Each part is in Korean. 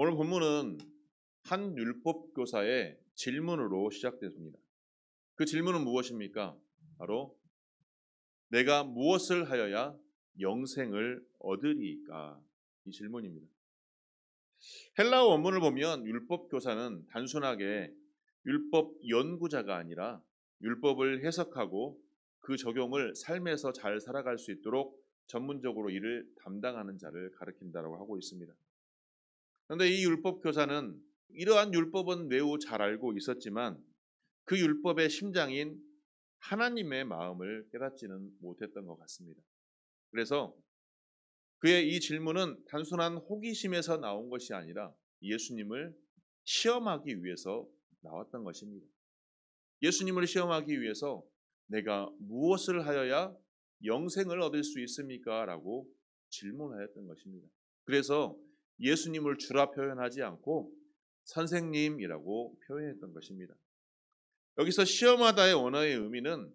오늘 본문은 한 율법 교사의 질문으로 시작됩니다. 그 질문은 무엇입니까? 바로 내가 무엇을 하여야 영생을 얻으리이까? 이 질문입니다. 헬라어 원문을 보면 율법 교사는 단순하게 율법 연구자가 아니라 율법을 해석하고 그 적용을 삶에서 잘 살아갈 수 있도록 전문적으로 이를 담당하는 자를 가리킨다고 하고 있습니다. 그런데 이 율법 교사는 이러한 율법은 매우 잘 알고 있었지만 그 율법의 심장인 하나님의 마음을 깨닫지는 못했던 것 같습니다. 그래서 그의 이 질문은 단순한 호기심에서 나온 것이 아니라 예수님을 시험하기 위해서 나왔던 것입니다. 예수님을 시험하기 위해서 내가 무엇을 하여야 영생을 얻을 수 있습니까? 라고 질문하였던 것입니다. 그래서 예수님을 주라 표현하지 않고 선생님이라고 표현했던 것입니다. 여기서 시험하다의 원어의 의미는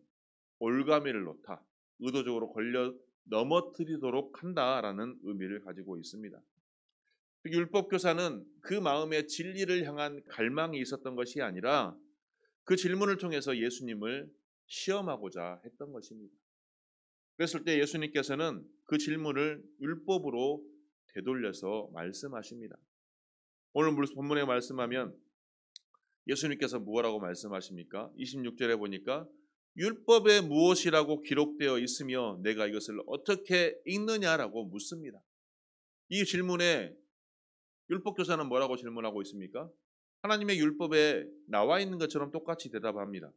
올가미를 놓다, 의도적으로 걸려 넘어뜨리도록 한다라는 의미를 가지고 있습니다. 율법 교사는 그 마음에 진리를 향한 갈망이 있었던 것이 아니라 그 질문을 통해서 예수님을 시험하고자 했던 것입니다. 그랬을 때 예수님께서는 그 질문을 율법으로 되돌려서 말씀하십니다. 오늘 본문에 말씀하면 예수님께서 무엇라고 말씀하십니까? 26절에 보니까 율법에 무엇이라고 기록되어 있으며 내가 이것을 어떻게 읽느냐라고 묻습니다. 이 질문에 율법교사는 뭐라고 질문하고 있습니까? 하나님의 율법에 나와 있는 것처럼 똑같이 대답합니다.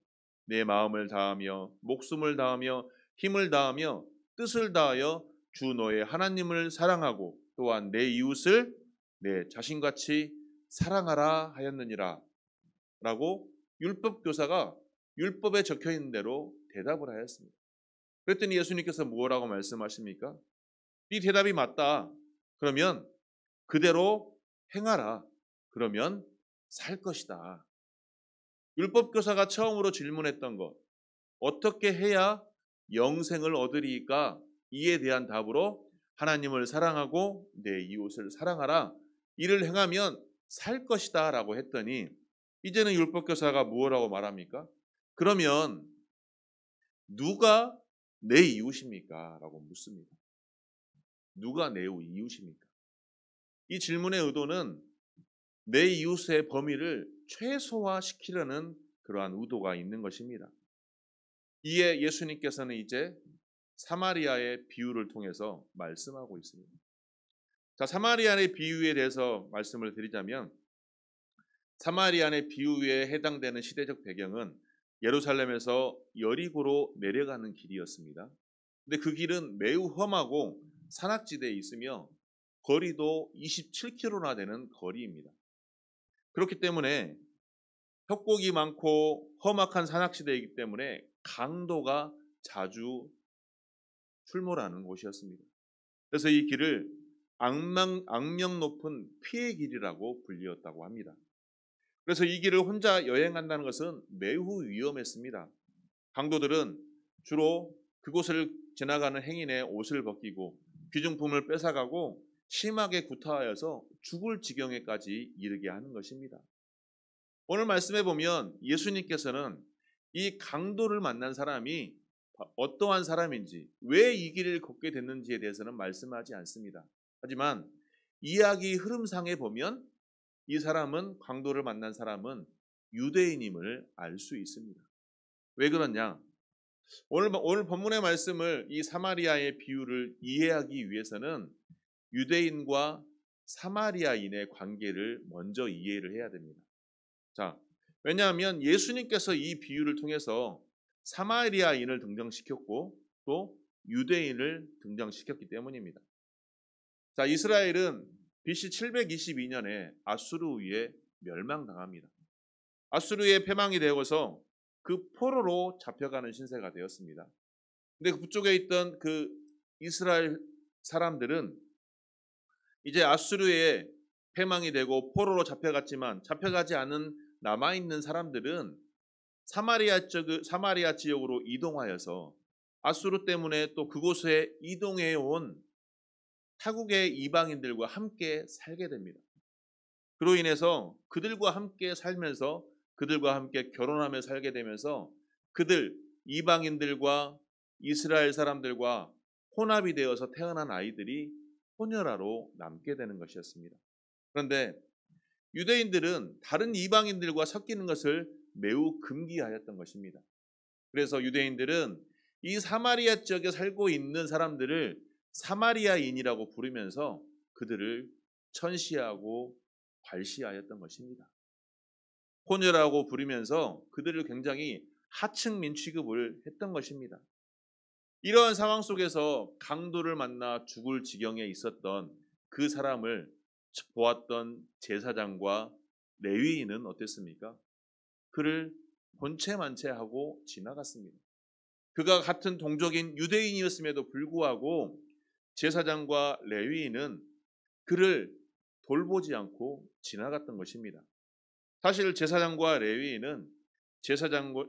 내 마음을 다하며 목숨을 다하며 힘을 다하며 뜻을 다하여 주 너의 하나님을 사랑하고 또한 내 이웃을 내 자신같이 사랑하라 하였느니라 라고 율법교사가 율법에 적혀있는 대로 대답을 하였습니다. 그랬더니 예수님께서 무엇라고 말씀하십니까? 이 대답이 맞다. 그러면 그대로 행하라. 그러면 살 것이다. 율법교사가 처음으로 질문했던 것, 어떻게 해야 영생을 얻으리까? 이에 대한 답으로 하나님을 사랑하고 내 이웃을 사랑하라. 이를 행하면 살 것이다 라고 했더니 이제는 율법교사가 무엇라고 말합니까? 그러면 누가 내 이웃입니까? 라고 묻습니다. 누가 내 이웃입니까? 이 질문의 의도는 내 이웃의 범위를 최소화시키려는 그러한 의도가 있는 것입니다. 이에 예수님께서는 이제 사마리아의 비유를 통해서 말씀하고 있습니다. 자, 사마리아의 비유에 대해서 말씀을 드리자면 사마리아의 비유에 해당되는 시대적 배경은 예루살렘에서 여리고로 내려가는 길이었습니다. 근데 그 길은 매우 험하고 산악지대에 있으며 거리도 27km나 되는 거리입니다. 그렇기 때문에 협곡이 많고 험악한 산악지대이기 때문에 강도가 자주 출몰하는 곳이었습니다. 그래서 이 길을 악명 높은 피의 길이라고 불리었다고 합니다. 그래서 이 길을 혼자 여행한다는 것은 매우 위험했습니다. 강도들은 주로 그곳을 지나가는 행인의 옷을 벗기고 귀중품을 뺏어가고 심하게 구타하여서 죽을 지경에까지 이르게 하는 것입니다. 오늘 말씀해 보면 예수님께서는 이 강도를 만난 사람이 어떠한 사람인지, 왜 이 길을 걷게 됐는지에 대해서는 말씀하지 않습니다. 하지만 이야기 흐름상에 보면 이 사람은, 강도를 만난 사람은 유대인임을 알 수 있습니다. 왜 그러냐? 오늘 본문의 말씀을, 이 사마리아의 비유를 이해하기 위해서는 유대인과 사마리아인의 관계를 먼저 이해를 해야 됩니다. 자, 왜냐하면 예수님께서 이 비유를 통해서 사마리아인을 등장시켰고 또 유대인을 등장시켰기 때문입니다. 자, 이스라엘은 BC 722년에 아수르에 의해 멸망당합니다. 아수르의 패망이 되어서 그 포로로 잡혀가는 신세가 되었습니다. 근데 그쪽에 있던 그 이스라엘 사람들은 이제 아수르의 패망이 되고 포로로 잡혀갔지만 잡혀가지 않은 남아있는 사람들은 사마리아 지역으로 이동하여서 아수르 때문에 또 그곳에 이동해 온 타국의 이방인들과 함께 살게 됩니다. 그로 인해서 그들과 함께 살면서 그들과 함께 결혼하며 살게 되면서 그들 이방인들과 이스라엘 사람들과 혼합이 되어서 태어난 아이들이 혼혈아로 남게 되는 것이었습니다. 그런데 유대인들은 다른 이방인들과 섞이는 것을 매우 금기하였던 것입니다. 그래서 유대인들은 이 사마리아 지역에 살고 있는 사람들을 사마리아인이라고 부르면서 그들을 천시하고 괄시하였던 것입니다. 혼혈하고 부르면서 그들을 굉장히 하층민 취급을 했던 것입니다. 이러한 상황 속에서 강도를 만나 죽을 지경에 있었던 그 사람을 보았던 제사장과 레위인은 어땠습니까? 그를 본체만체하고 지나갔습니다. 그가 같은 동족인 유대인이었음에도 불구하고 제사장과 레위인은 그를 돌보지 않고 지나갔던 것입니다. 사실 제사장과 레위인은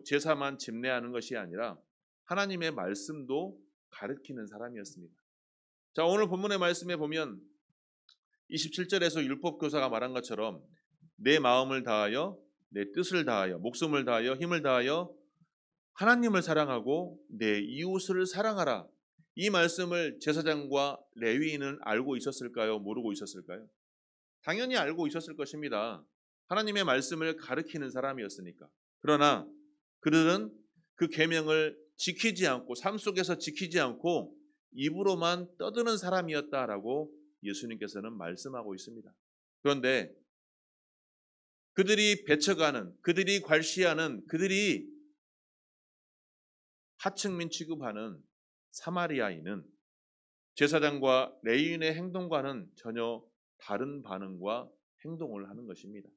제사만 집례하는 것이 아니라 하나님의 말씀도 가르치는 사람이었습니다. 자, 오늘 본문의 말씀에 보면 27절에서 율법교사가 말한 것처럼 내 마음을 다하여 내 뜻을 다하여 목숨을 다하여 힘을 다하여 하나님을 사랑하고 내 이웃을 사랑하라. 이 말씀을 제사장과 레위인은 알고 있었을까요? 모르고 있었을까요? 당연히 알고 있었을 것입니다. 하나님의 말씀을 가르치는 사람이었으니까. 그러나 그들은 그 계명을 지키지 않고 삶 속에서 지키지 않고 입으로만 떠드는 사람이었다라고 예수님께서는 말씀하고 있습니다. 그런데 그들이 배척하는, 그들이 괄시하는, 그들이 하층민 취급하는 사마리아인은 제사장과 레위인의 행동과는 전혀 다른 반응과 행동을 하는 것입니다.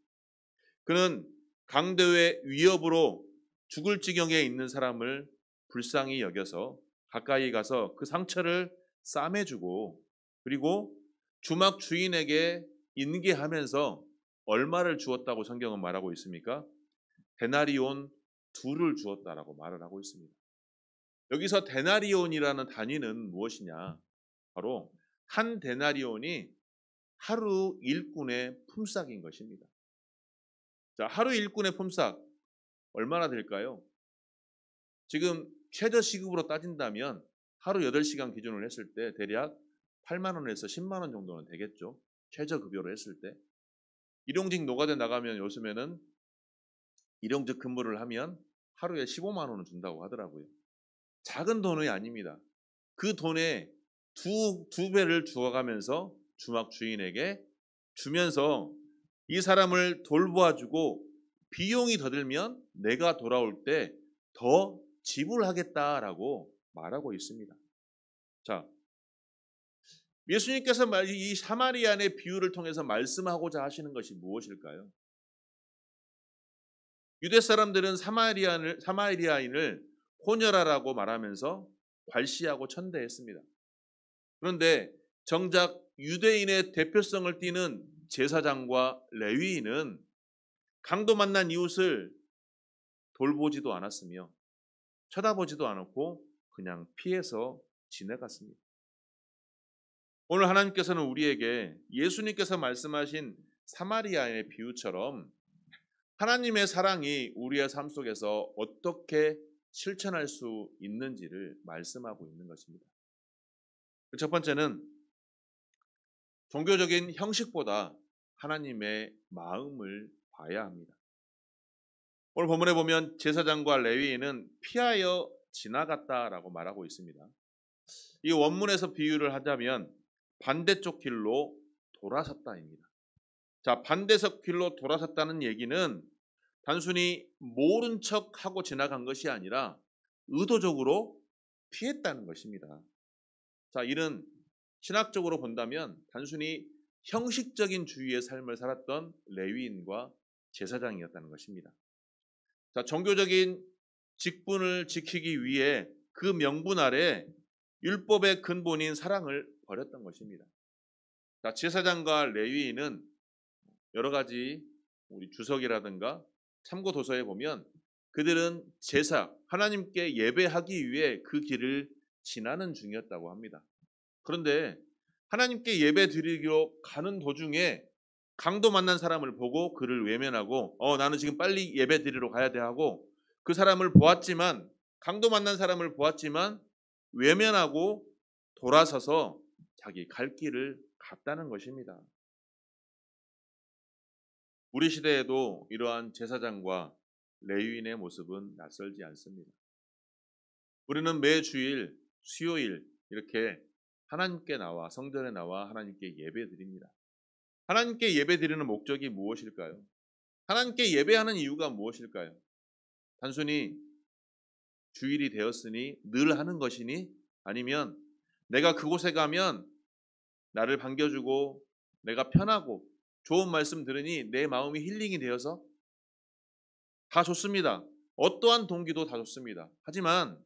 그는 강도의 위협으로 죽을 지경에 있는 사람을 불쌍히 여겨서 가까이 가서 그 상처를 싸매주고 그리고 주막 주인에게 인계하면서 얼마를 주었다고 성경은 말하고 있습니까? 데나리온 2를 주었다라고 말을 하고 있습니다. 여기서 데나리온이라는 단위는 무엇이냐? 바로 한 데나리온이 하루 일꾼의 품삯인 것입니다. 자, 하루 일꾼의 품삯 얼마나 될까요? 지금 최저 시급으로 따진다면 하루 8시간 기준으로 했을 때 대략 8만 원에서 10만 원 정도는 되겠죠. 최저 급여로 했을 때. 일용직 노가대 나가면 요즘에는 일용직 근무를 하면 하루에 15만 원을 준다고 하더라고요. 작은 돈이 아닙니다. 그 돈의 두 배를 주어가면서 주막 주인에게 주면서 이 사람을 돌보아주고 비용이 더 들면 내가 돌아올 때 더 지불하겠다라고 말하고 있습니다. 자, 예수님께서 이 사마리아인의 비유를 통해서 말씀하고자 하시는 것이 무엇일까요? 유대 사람들은 사마리아인을 혼혈아라고 말하면서 괄시하고 천대했습니다. 그런데 정작 유대인의 대표성을 띠는 제사장과 레위인은 강도 만난 이웃을 돌보지도 않았으며 쳐다보지도 않았고 그냥 피해서 지나갔습니다. 오늘 하나님께서는 우리에게 예수님께서 말씀하신 사마리아인의 비유처럼 하나님의 사랑이 우리의 삶 속에서 어떻게 실천할 수 있는지를 말씀하고 있는 것입니다. 첫 번째는 종교적인 형식보다 하나님의 마음을 봐야 합니다. 오늘 본문에 보면 제사장과 레위인은 피하여 지나갔다라고 말하고 있습니다. 이 원문에서 비유를 하자면 반대쪽 길로 돌아섰다입니다. 자, 반대쪽 길로 돌아섰다는 얘기는 단순히 모른 척하고 지나간 것이 아니라 의도적으로 피했다는 것입니다. 자, 이는 신학적으로 본다면 단순히 형식적인 주의의 삶을 살았던 레위인과 제사장이었다는 것입니다. 자, 종교적인 직분을 지키기 위해 그 명분 아래 율법의 근본인 사랑을 버렸던 것입니다. 자, 제사장과 레위인은 여러 가지 우리 주석이라든가 참고 도서에 보면 그들은 제사, 하나님께 예배하기 위해 그 길을 지나는 중이었다고 합니다. 그런데 하나님께 예배 드리기로 가는 도중에 강도 만난 사람을 보고 그를 외면하고 나는 지금 빨리 예배 드리러 가야 돼 하고 그 사람을 보았지만 강도 만난 사람을 보았지만 외면하고 돌아서서 자기 갈 길을 갔다는 것입니다. 우리 시대에도 이러한 제사장과 레위인의 모습은 낯설지 않습니다. 우리는 매 주일, 수요일 이렇게 하나님께 나와 성전에 나와 하나님께 예배드립니다. 하나님께 예배드리는 목적이 무엇일까요? 하나님께 예배하는 이유가 무엇일까요? 단순히 주일이 되었으니 늘 하는 것이니 아니면 내가 그곳에 가면 나를 반겨주고 내가 편하고 좋은 말씀 들으니 내 마음이 힐링이 되어서 다 좋습니다. 어떠한 동기도 다 좋습니다. 하지만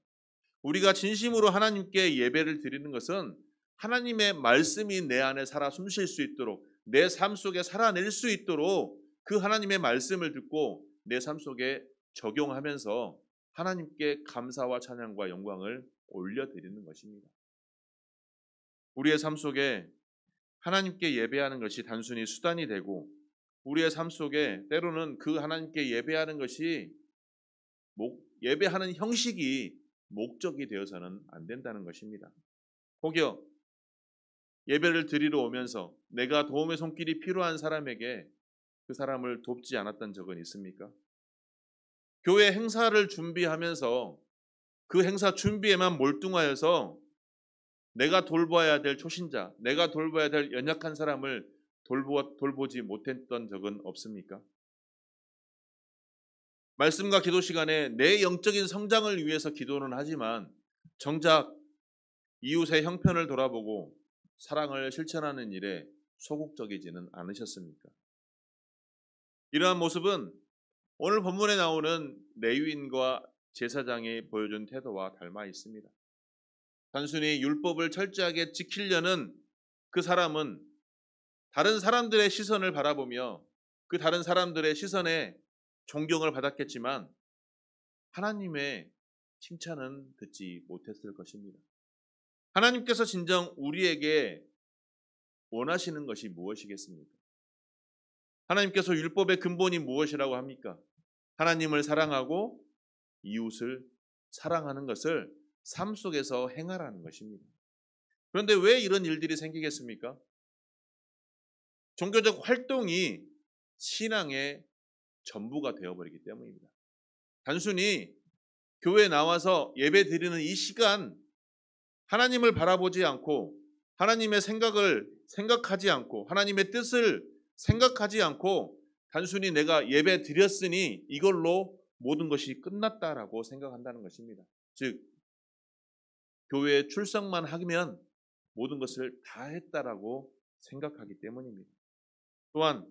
우리가 진심으로 하나님께 예배를 드리는 것은 하나님의 말씀이 내 안에 살아 숨쉴 수 있도록 내 삶 속에 살아낼 수 있도록 그 하나님의 말씀을 듣고 내 삶 속에 적용하면서 하나님께 감사와 찬양과 영광을 올려드리는 것입니다. 우리의 삶 속에 하나님께 예배하는 것이 단순히 수단이 되고 우리의 삶 속에 때로는 그 하나님께 예배하는 것이 예배하는 형식이 목적이 되어서는 안 된다는 것입니다. 혹여 예배를 드리러 오면서 내가 도움의 손길이 필요한 사람에게 그 사람을 돕지 않았던 적은 있습니까? 교회 행사를 준비하면서 그 행사 준비에만 몰두하여서 내가 돌봐야 될 초신자, 내가 돌봐야 될 연약한 사람을 돌보지 못했던 적은 없습니까? 말씀과 기도 시간에 내 영적인 성장을 위해서 기도는 하지만 정작 이웃의 형편을 돌아보고 사랑을 실천하는 일에 소극적이지는 않으셨습니까? 이러한 모습은 오늘 본문에 나오는 레위인과 제사장이 보여준 태도와 닮아 있습니다. 단순히 율법을 철저하게 지키려는 그 사람은 다른 사람들의 시선을 바라보며 그 다른 사람들의 시선에 존경을 받았겠지만 하나님의 칭찬은 듣지 못했을 것입니다. 하나님께서 진정 우리에게 원하시는 것이 무엇이겠습니까? 하나님께서 율법의 근본이 무엇이라고 합니까? 하나님을 사랑하고 이웃을 사랑하는 것을 삶 속에서 행하라는 것입니다. 그런데 왜 이런 일들이 생기겠습니까? 종교적 활동이 신앙의 전부가 되어버리기 때문입니다. 단순히 교회에 나와서 예배 드리는 이 시간 하나님을 바라보지 않고 하나님의 생각을 생각하지 않고 하나님의 뜻을 생각하지 않고 단순히 내가 예배 드렸으니 이걸로 모든 것이 끝났다라고 생각한다는 것입니다. 즉 교회에 출석만 하면 모든 것을 다 했다라고 생각하기 때문입니다. 또한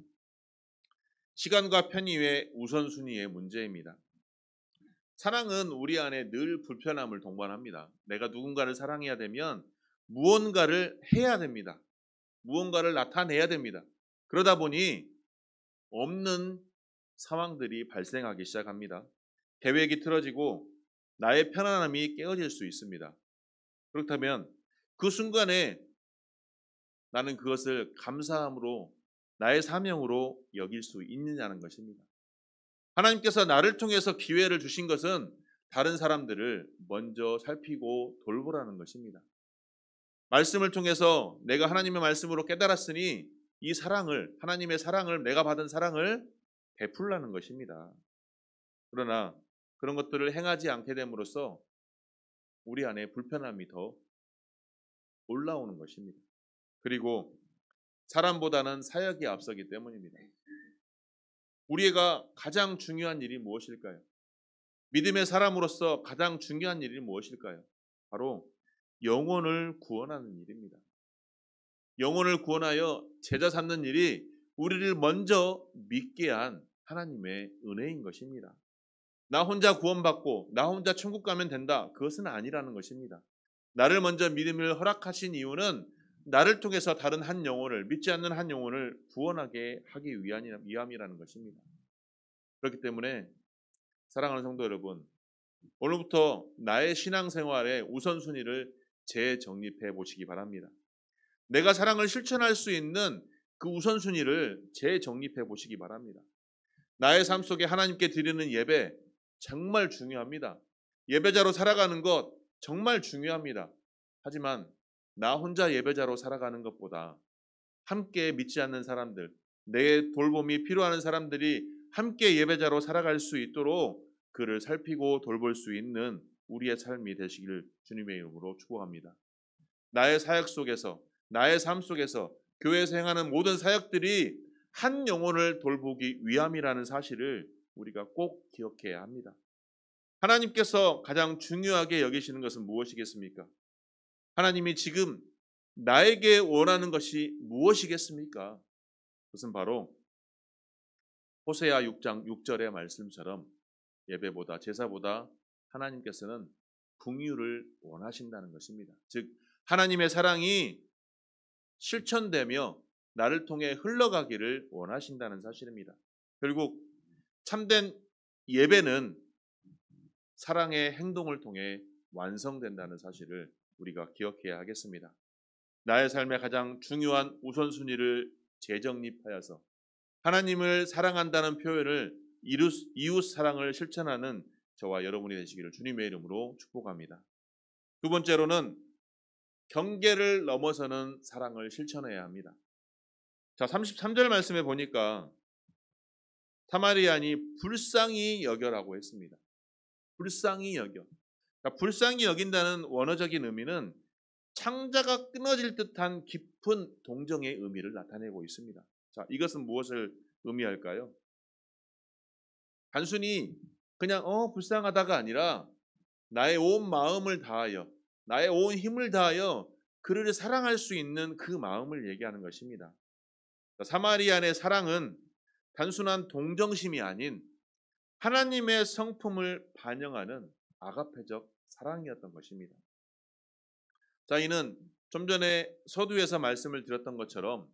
시간과 편의의 우선순위의 문제입니다. 사랑은 우리 안에 늘 불편함을 동반합니다. 내가 누군가를 사랑해야 되면 무언가를 해야 됩니다. 무언가를 나타내야 됩니다. 그러다 보니 없는 상황들이 발생하기 시작합니다. 계획이 틀어지고 나의 편안함이 깨어질 수 있습니다. 그렇다면 그 순간에 나는 그것을 감사함으로 나의 사명으로 여길 수 있느냐는 것입니다. 하나님께서 나를 통해서 기회를 주신 것은 다른 사람들을 먼저 살피고 돌보라는 것입니다. 말씀을 통해서 내가 하나님의 말씀으로 깨달았으니 이 사랑을, 하나님의 사랑을, 내가 받은 사랑을 베풀라는 것입니다. 그러나 그런 것들을 행하지 않게 됨으로써 우리 안에 불편함이 더 올라오는 것입니다. 그리고 사람보다는 사역이 앞서기 때문입니다. 우리가 가장 중요한 일이 무엇일까요? 믿음의 사람으로서 가장 중요한 일이 무엇일까요? 바로 영혼을 구원하는 일입니다. 영혼을 구원하여 제자 삼는 일이 우리를 먼저 믿게 한 하나님의 은혜인 것입니다. 나 혼자 구원받고 나 혼자 천국 가면 된다. 그것은 아니라는 것입니다. 나를 먼저 믿음을 허락하신 이유는 나를 통해서 다른 한 영혼을, 믿지 않는 한 영혼을 구원하게 하기 위함이라는 것입니다. 그렇기 때문에 사랑하는 성도 여러분, 오늘부터 나의 신앙생활의 우선순위를 재정립해 보시기 바랍니다. 내가 사랑을 실천할 수 있는 그 우선순위를 재정립해 보시기 바랍니다. 나의 삶 속에 하나님께 드리는 예배 정말 중요합니다. 예배자로 살아가는 것 정말 중요합니다. 하지만 나 혼자 예배자로 살아가는 것보다 함께 믿지 않는 사람들, 내 돌봄이 필요한 사람들이 함께 예배자로 살아갈 수 있도록 그를 살피고 돌볼 수 있는 우리의 삶이 되시기를 주님의 이름으로 축복합니다. 나의 사역 속에서, 나의 삶 속에서 교회에서 행하는 모든 사역들이 한 영혼을 돌보기 위함이라는 사실을 우리가 꼭 기억해야 합니다. 하나님께서 가장 중요하게 여기시는 것은 무엇이겠습니까? 하나님이 지금 나에게 원하는 것이 무엇이겠습니까? 그것은 바로 호세아 6장 6절의 말씀처럼 예배보다 제사보다 하나님께서는 긍휼을 원하신다는 것입니다. 즉 하나님의 사랑이 실천되며 나를 통해 흘러가기를 원하신다는 사실입니다. 결국 참된 예배는 사랑의 행동을 통해 완성된다는 사실을 우리가 기억해야 하겠습니다. 나의 삶의 가장 중요한 우선순위를 재정립하여서 하나님을 사랑한다는 표현을 이웃 사랑을 실천하는 저와 여러분이 되시기를 주님의 이름으로 축복합니다. 두 번째로는 경계를 넘어서는 사랑을 실천해야 합니다. 자, 33절 말씀에 보니까 사마리아인이 불쌍히 여겨라고 했습니다. 불쌍히 여겨. 그러니까 불쌍히 여긴다는 원어적인 의미는 창자가 끊어질 듯한 깊은 동정의 의미를 나타내고 있습니다. 자, 이것은 무엇을 의미할까요? 단순히 그냥 불쌍하다가 아니라 나의 온 마음을 다하여, 나의 온 힘을 다하여 그를 사랑할 수 있는 그 마음을 얘기하는 것입니다. 사마리아인의 사랑은 단순한 동정심이 아닌 하나님의 성품을 반영하는 아가페적 사랑이었던 것입니다. 자, 이는 좀 전에 서두에서 말씀을 드렸던 것처럼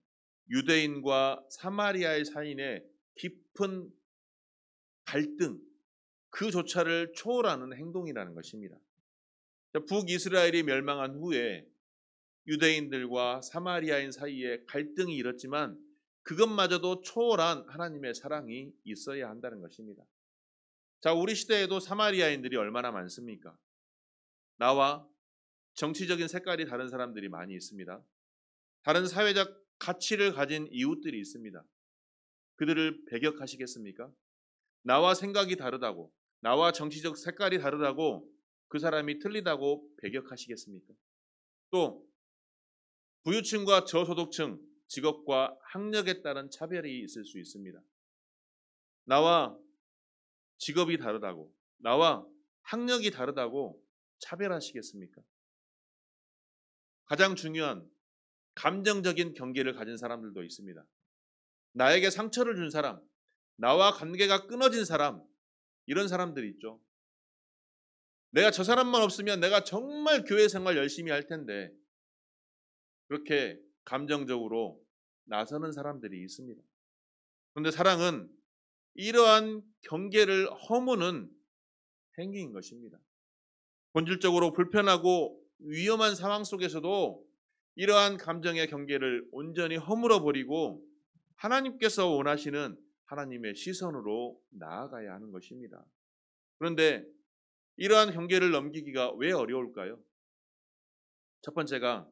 유대인과 사마리아의 사이의 깊은 갈등, 그조차를 초월하는 행동이라는 것입니다. 북이스라엘이 멸망한 후에 유대인들과 사마리아인 사이에 갈등이 일었지만 그것마저도 초월한 하나님의 사랑이 있어야 한다는 것입니다. 자, 우리 시대에도 사마리아인들이 얼마나 많습니까? 나와 정치적인 색깔이 다른 사람들이 많이 있습니다. 다른 사회적 가치를 가진 이웃들이 있습니다. 그들을 배격하시겠습니까? 나와 생각이 다르다고, 나와 정치적 색깔이 다르다고 그 사람이 틀리다고 배격하시겠습니까? 또 부유층과 저소득층, 직업과 학력에 따른 차별이 있을 수 있습니다. 나와 직업이 다르다고, 나와 학력이 다르다고 차별하시겠습니까? 가장 중요한 감정적인 경계를 가진 사람들도 있습니다. 나에게 상처를 준 사람, 나와 관계가 끊어진 사람, 이런 사람들이 있죠. 내가 저 사람만 없으면 내가 정말 교회 생활 열심히 할 텐데, 그렇게 감정적으로 나서는 사람들이 있습니다. 그런데 사랑은 이러한 경계를 허무는 행위인 것입니다. 본질적으로 불편하고 위험한 상황 속에서도 이러한 감정의 경계를 온전히 허물어 버리고 하나님께서 원하시는 하나님의 시선으로 나아가야 하는 것입니다. 그런데 이러한 경계를 넘기기가 왜 어려울까요? 첫 번째가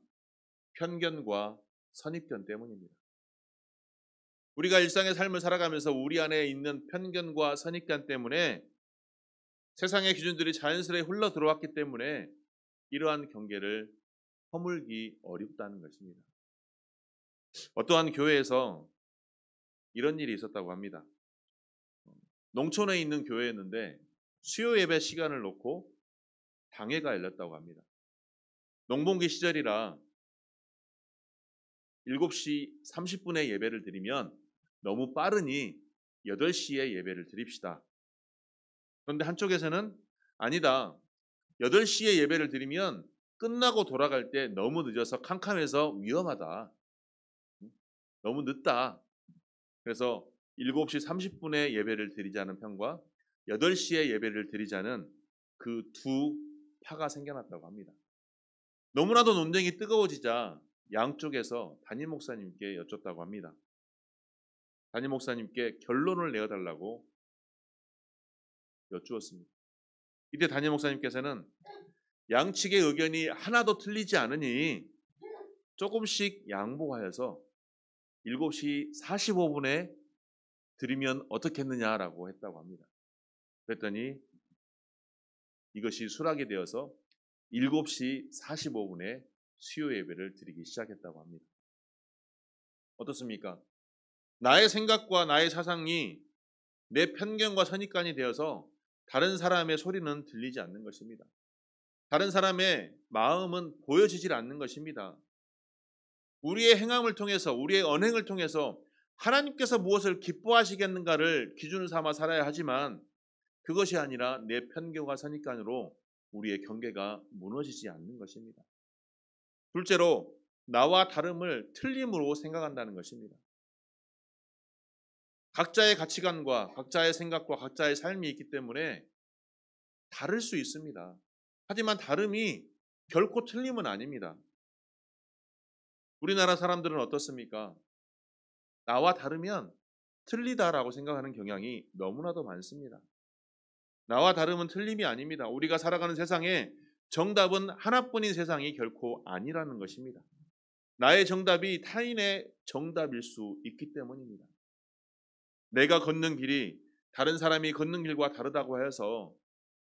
편견과 선입견 때문입니다. 우리가 일상의 삶을 살아가면서 우리 안에 있는 편견과 선입견 때문에 세상의 기준들이 자연스레 흘러 들어왔기 때문에 이러한 경계를 허물기 어렵다는 것입니다. 어떠한 교회에서 이런 일이 있었다고 합니다. 농촌에 있는 교회였는데 수요 예배 시간을 놓고 당회가 열렸다고 합니다. 농번기 시절이라 7시 30분에 예배를 드리면 너무 빠르니 8시에 예배를 드립시다. 그런데 한쪽에서는 아니다. 8시에 예배를 드리면 끝나고 돌아갈 때 너무 늦어서 캄캄해서 위험하다. 너무 늦다. 그래서 7시 30분에 예배를 드리자는 편과 8시에 예배를 드리자는 그 두 파가 생겨났다고 합니다. 너무나도 논쟁이 뜨거워지자 양쪽에서 담임 목사님께 여쭙다고 합니다. 담임 목사님께 결론을 내어달라고 여쭈었습니다. 이때 담임 목사님께서는 양측의 의견이 하나도 틀리지 않으니 조금씩 양보하여서 7시 45분에 드리면 어떻겠느냐라고 했다고 합니다. 그랬더니 이것이 수락이 되어서 7시 45분에 수요 예배를 드리기 시작했다고 합니다. 어떻습니까? 나의 생각과 나의 사상이 내 편견과 선입관이 되어서 다른 사람의 소리는 들리지 않는 것입니다. 다른 사람의 마음은 보여지질 않는 것입니다. 우리의 행함을 통해서, 우리의 언행을 통해서 하나님께서 무엇을 기뻐하시겠는가를 기준을 삼아 살아야 하지만 그것이 아니라 내 편견과 선입관으로 우리의 경계가 무너지지 않는 것입니다. 둘째로 나와 다름을 틀림으로 생각한다는 것입니다. 각자의 가치관과 각자의 생각과 각자의 삶이 있기 때문에 다를 수 있습니다. 하지만 다름이 결코 틀림은 아닙니다. 우리나라 사람들은 어떻습니까? 나와 다르면 틀리다라고 생각하는 경향이 너무나도 많습니다. 나와 다름은 틀림이 아닙니다. 우리가 살아가는 세상에 정답은 하나뿐인 세상이 결코 아니라는 것입니다. 나의 정답이 타인의 정답일 수 있기 때문입니다. 내가 걷는 길이 다른 사람이 걷는 길과 다르다고 해서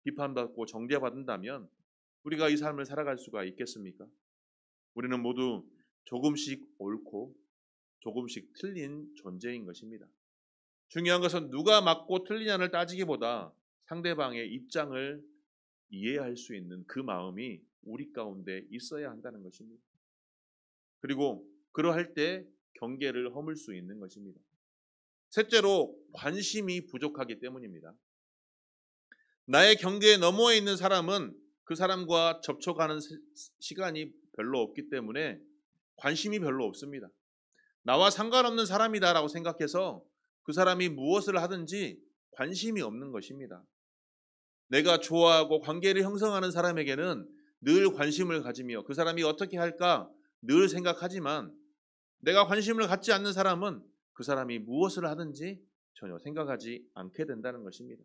비판받고 정죄받는다면 우리가 이 삶을 살아갈 수가 있겠습니까? 우리는 모두 조금씩 옳고 조금씩 틀린 존재인 것입니다. 중요한 것은 누가 맞고 틀리냐를 따지기보다 상대방의 입장을 이해할 수 있는 그 마음이 우리 가운데 있어야 한다는 것입니다. 그리고 그러할 때 경계를 허물 수 있는 것입니다. 셋째로 관심이 부족하기 때문입니다. 나의 경계에 넘어에 있는 사람은 그 사람과 접촉하는 시간이 별로 없기 때문에 관심이 별로 없습니다. 나와 상관없는 사람이다라고 생각해서 그 사람이 무엇을 하든지 관심이 없는 것입니다. 내가 좋아하고 관계를 형성하는 사람에게는 늘 관심을 가지며 그 사람이 어떻게 할까 늘 생각하지만 내가 관심을 갖지 않는 사람은 그 사람이 무엇을 하든지 전혀 생각하지 않게 된다는 것입니다.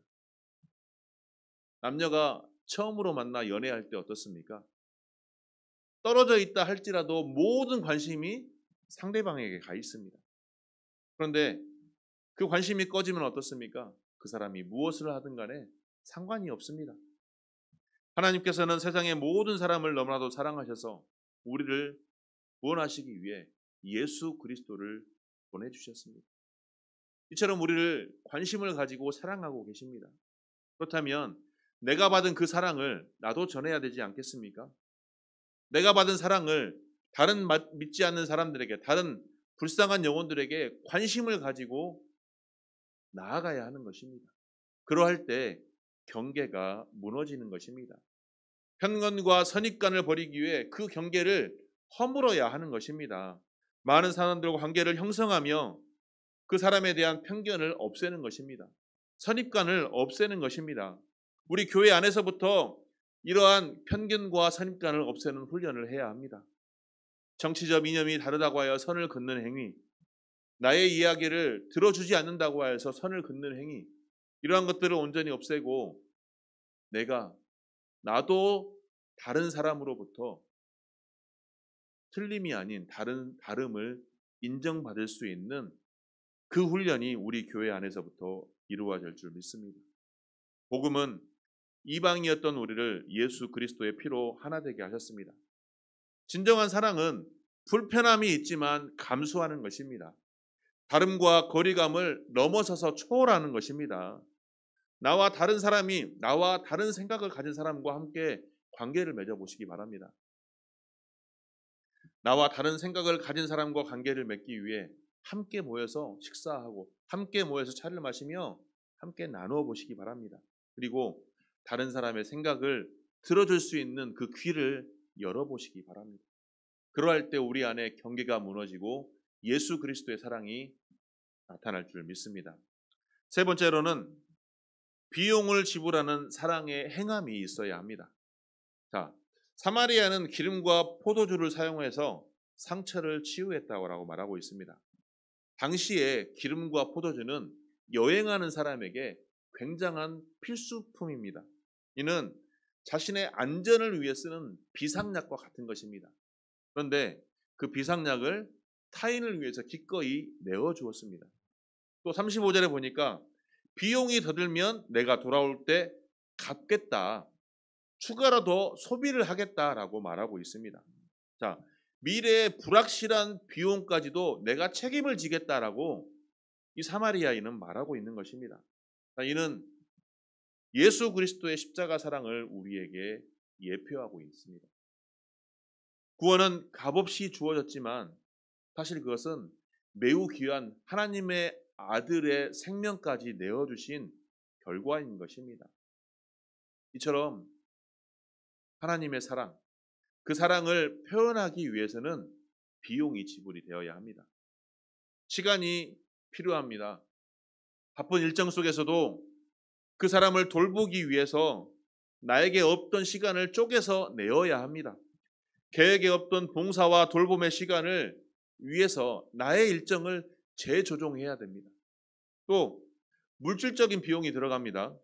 남녀가 처음으로 만나 연애할 때 어떻습니까? 떨어져 있다 할지라도 모든 관심이 상대방에게 가 있습니다. 그런데 그 관심이 꺼지면 어떻습니까? 그 사람이 무엇을 하든 간에 상관이 없습니다. 하나님께서는 세상의 모든 사람을 너무나도 사랑하셔서 우리를 구원하시기 위해 예수 그리스도를 보내주셨습니다. 이처럼 우리를 관심을 가지고 사랑하고 계십니다. 그렇다면 내가 받은 그 사랑을 나도 전해야 되지 않겠습니까? 내가 받은 사랑을 다른 믿지 않는 사람들에게, 다른 불쌍한 영혼들에게 관심을 가지고 나아가야 하는 것입니다. 그러할 때 경계가 무너지는 것입니다. 편견과 선입관을 버리기 위해 그 경계를 허물어야 하는 것입니다. 많은 사람들과 관계를 형성하며 그 사람에 대한 편견을 없애는 것입니다. 선입관을 없애는 것입니다. 우리 교회 안에서부터 이러한 편견과 선입관을 없애는 훈련을 해야 합니다. 정치적 이념이 다르다고 하여 선을 긋는 행위, 나의 이야기를 들어주지 않는다고 해서 선을 긋는 행위, 이러한 것들을 온전히 없애고 나도 다른 사람으로부터 틀림이 아닌 다름을 인정받을 수 있는 그 훈련이 우리 교회 안에서부터 이루어질 줄 믿습니다. 복음은 이방이었던 우리를 예수 그리스도의 피로 하나 되게 하셨습니다. 진정한 사랑은 불편함이 있지만 감수하는 것입니다. 다름과 거리감을 넘어서서 초월하는 것입니다. 나와 다른 생각을 가진 사람과 함께 관계를 맺어보시기 바랍니다. 나와 다른 생각을 가진 사람과 관계를 맺기 위해 함께 모여서 식사하고 함께 모여서 차를 마시며 함께 나누어 보시기 바랍니다. 그리고 다른 사람의 생각을 들어줄 수 있는 그 귀를 열어보시기 바랍니다. 그러할 때 우리 안에 경계가 무너지고 예수 그리스도의 사랑이 나타날 줄 믿습니다. 세 번째로는 비용을 지불하는 사랑의 행함이 있어야 합니다. 자, 사마리아는 기름과 포도주를 사용해서 상처를 치유했다고 말하고 있습니다. 당시에 기름과 포도주는 여행하는 사람에게 굉장한 필수품입니다. 이는 자신의 안전을 위해 쓰는 비상약과 같은 것입니다. 그런데 그 비상약을 타인을 위해서 기꺼이 내어주었습니다. 또 35절에 보니까 비용이 더 들면 내가 돌아올 때 갚겠다. 추가로 더 소비를 하겠다라고 말하고 있습니다. 자, 미래의 불확실한 비용까지도 내가 책임을 지겠다라고 이 사마리아인은 말하고 있는 것입니다. 자, 이는 예수 그리스도의 십자가 사랑을 우리에게 예표하고 있습니다. 구원은 값없이 주어졌지만 사실 그것은 매우 귀한 하나님의 아들의 생명까지 내어주신 결과인 것입니다. 이처럼 하나님의 사랑, 그 사랑을 표현하기 위해서는 비용이 지불이 되어야 합니다. 시간이 필요합니다. 바쁜 일정 속에서도 그 사람을 돌보기 위해서 나에게 없던 시간을 쪼개서 내어야 합니다. 계획에 없던 봉사와 돌봄의 시간을 위해서 나의 일정을 재조정해야 됩니다. 또 물질적인 비용이 들어갑니다.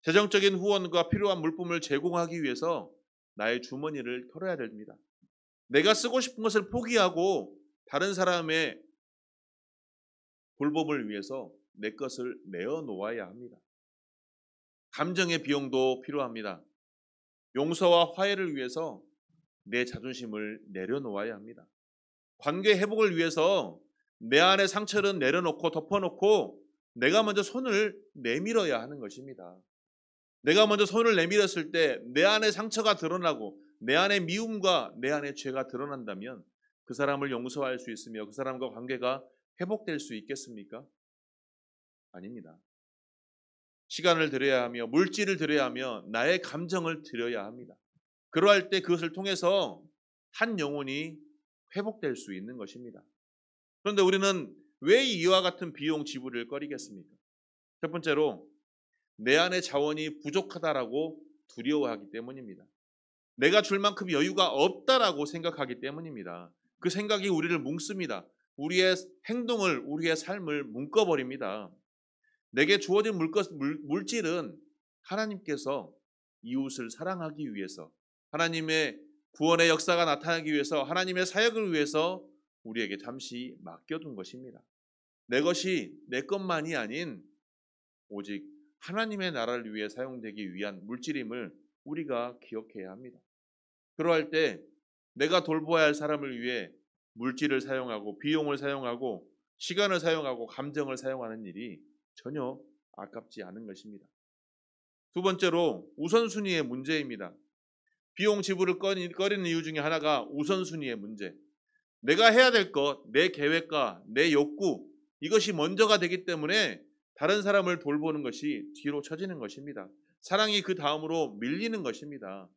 재정적인 후원과 필요한 물품을 제공하기 위해서 나의 주머니를 털어야 됩니다. 내가 쓰고 싶은 것을 포기하고 다른 사람의 돌봄을 위해서 내 것을 내어놓아야 합니다. 감정의 비용도 필요합니다. 용서와 화해를 위해서 내 자존심을 내려놓아야 합니다. 관계 회복을 위해서 내 안의 상처를 내려놓고 덮어놓고 내가 먼저 손을 내밀어야 하는 것입니다. 내가 먼저 손을 내밀었을 때 내 안의 상처가 드러나고 내 안의 미움과 내 안의 죄가 드러난다면 그 사람을 용서할 수 있으며 그 사람과 관계가 회복될 수 있겠습니까? 아닙니다. 시간을 들여야 하며 물질을 들여야 하며 나의 감정을 들여야 합니다. 그러할 때 그것을 통해서 한 영혼이 회복될 수 있는 것입니다. 그런데 우리는 왜 이와 같은 비용 지불을 꺼리겠습니까? 첫 번째로 내 안의 자원이 부족하다라고 두려워하기 때문입니다. 내가 줄 만큼 여유가 없다라고 생각하기 때문입니다. 그 생각이 우리를 뭉습니다. 우리의 행동을, 우리의 삶을 묶어버립니다. 내게 주어진 물질은 하나님께서 이웃을 사랑하기 위해서, 하나님의 구원의 역사가 나타나기 위해서, 하나님의 사역을 위해서 우리에게 잠시 맡겨둔 것입니다. 내 것이 내 것만이 아닌 오직 하나님의 나라를 위해 사용되기 위한 물질임을 우리가 기억해야 합니다. 그러할 때 내가 돌보아야 할 사람을 위해 물질을 사용하고 비용을 사용하고 시간을 사용하고 감정을 사용하는 일이 전혀 아깝지 않은 것입니다. 두 번째로 우선순위의 문제입니다. 비용 지불을 꺼리는 이유 중에 하나가 우선순위의 문제. 내가 해야 될 것, 내 계획과 내 욕구, 이것이 먼저가 되기 때문에 다른 사람을 돌보는 것이 뒤로 처지는 것입니다. 사랑이 그 다음으로 밀리는 것입니다.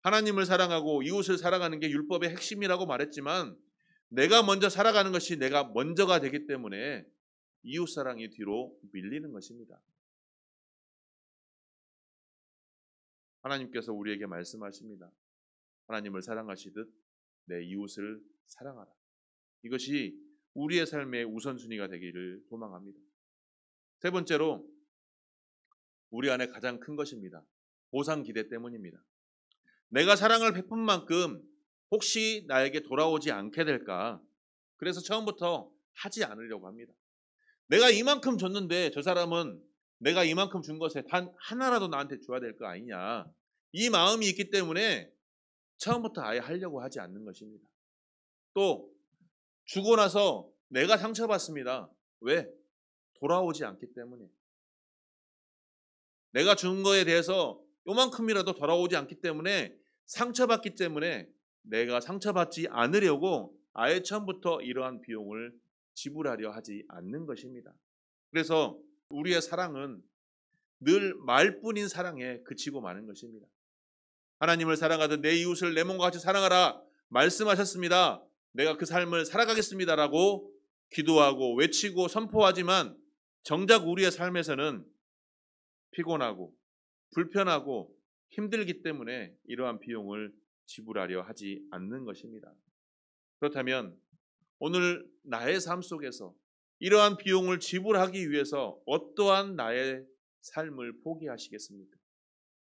하나님을 사랑하고 이웃을 사랑하는 게 율법의 핵심이라고 말했지만 내가 먼저 살아가는 것이 내가 먼저가 되기 때문에 이웃 사랑이 뒤로 밀리는 것입니다. 하나님께서 우리에게 말씀하십니다. 하나님을 사랑하시듯 내 이웃을 사랑하라. 이것이 우리의 삶의 우선순위가 되기를 소망합니다. 세 번째로 우리 안에 가장 큰 것입니다. 보상 기대 때문입니다. 내가 사랑을 베푼 만큼 혹시 나에게 돌아오지 않게 될까? 그래서 처음부터 하지 않으려고 합니다. 내가 이만큼 줬는데 저 사람은 내가 이만큼 준 것에 단 하나라도 나한테 줘야 될 거 아니냐. 이 마음이 있기 때문에 처음부터 아예 하려고 하지 않는 것입니다. 또 주고 나서 내가 상처받습니다. 왜? 돌아오지 않기 때문에. 내가 준 거에 대해서 요만큼이라도 돌아오지 않기 때문에 상처받기 때문에 내가 상처받지 않으려고 아예 처음부터 이러한 비용을 지불하려 하지 않는 것입니다. 그래서 우리의 사랑은 늘 말뿐인 사랑에 그치고 마는 것입니다. 하나님을 사랑하듯 내 이웃을 내 몸과 같이 사랑하라 말씀하셨습니다. 내가 그 삶을 살아가겠습니다라고 기도하고 외치고 선포하지만 정작 우리의 삶에서는 피곤하고 불편하고 힘들기 때문에 이러한 비용을 지불하려 하지 않는 것입니다. 그렇다면 오늘 나의 삶 속에서 이러한 비용을 지불하기 위해서 어떠한 나의 삶을 포기하시겠습니까?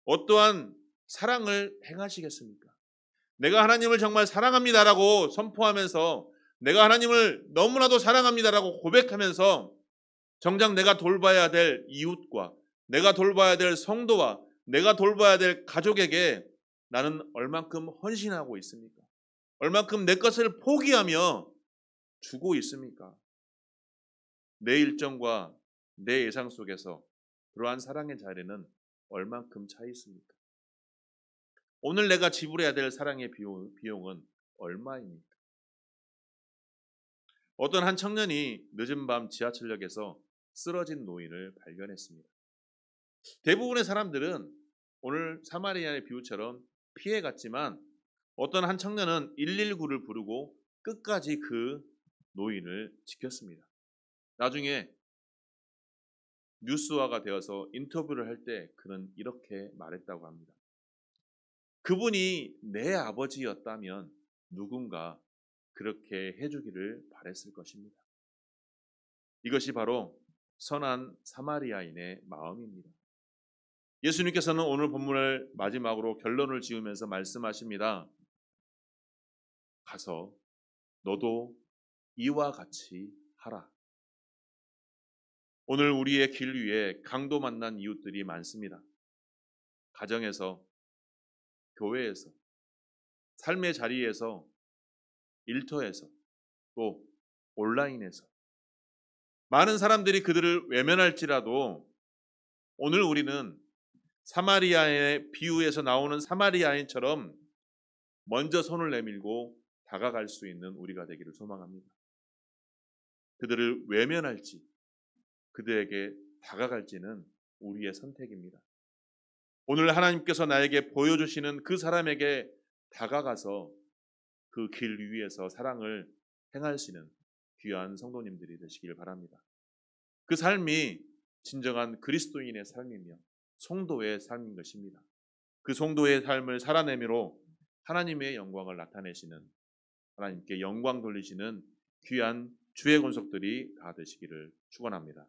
어떠한 사랑을 행하시겠습니까? 내가 하나님을 정말 사랑합니다라고 선포하면서 내가 하나님을 너무나도 사랑합니다라고 고백하면서 정작 내가 돌봐야 될 이웃과 내가 돌봐야 될 성도와 내가 돌봐야 될 가족에게 나는 얼만큼 헌신하고 있습니까? 얼만큼 내 것을 포기하며 주고 있습니까? 내 일정과 내 예상 속에서 그러한 사랑의 자리는 얼만큼 차 있습니까? 오늘 내가 지불해야 될 사랑의 비용은 얼마입니까? 어떤 한 청년이 늦은 밤 지하철역에서 쓰러진 노인을 발견했습니다. 대부분의 사람들은 오늘 사마리아의 비유처럼 피해갔지만 어떤 한 청년은 119를 부르고 끝까지 그 노인을 지켰습니다. 나중에 뉴스화가 되어서 인터뷰를 할 때 그는 이렇게 말했다고 합니다. 그분이 내 아버지였다면 누군가 그렇게 해주기를 바랬을 것입니다. 이것이 바로 선한 사마리아인의 마음입니다. 예수님께서는 오늘 본문을 마지막으로 결론을 지으면서 말씀하십니다. 가서 너도 이와 같이 하라. 오늘 우리의 길 위에 강도 만난 이웃들이 많습니다. 가정에서, 교회에서, 삶의 자리에서, 일터에서, 또 온라인에서 많은 사람들이 그들을 외면할지라도 오늘 우리는 사마리아의 비유에서 나오는 사마리아인처럼 먼저 손을 내밀고 다가갈 수 있는 우리가 되기를 소망합니다. 그들을 외면할지 그들에게 다가갈지는 우리의 선택입니다. 오늘 하나님께서 나에게 보여주시는 그 사람에게 다가가서 그 길 위에서 사랑을 행하시는 귀한 성도님들이 되시길 바랍니다. 그 삶이 진정한 그리스도인의 삶이며 성도의 삶인 것입니다. 그 성도의 삶을 살아내므로 하나님의 영광을 나타내시는, 하나님께 영광 돌리시는 귀한 주의 권속들이 다 되시기를 축원합니다.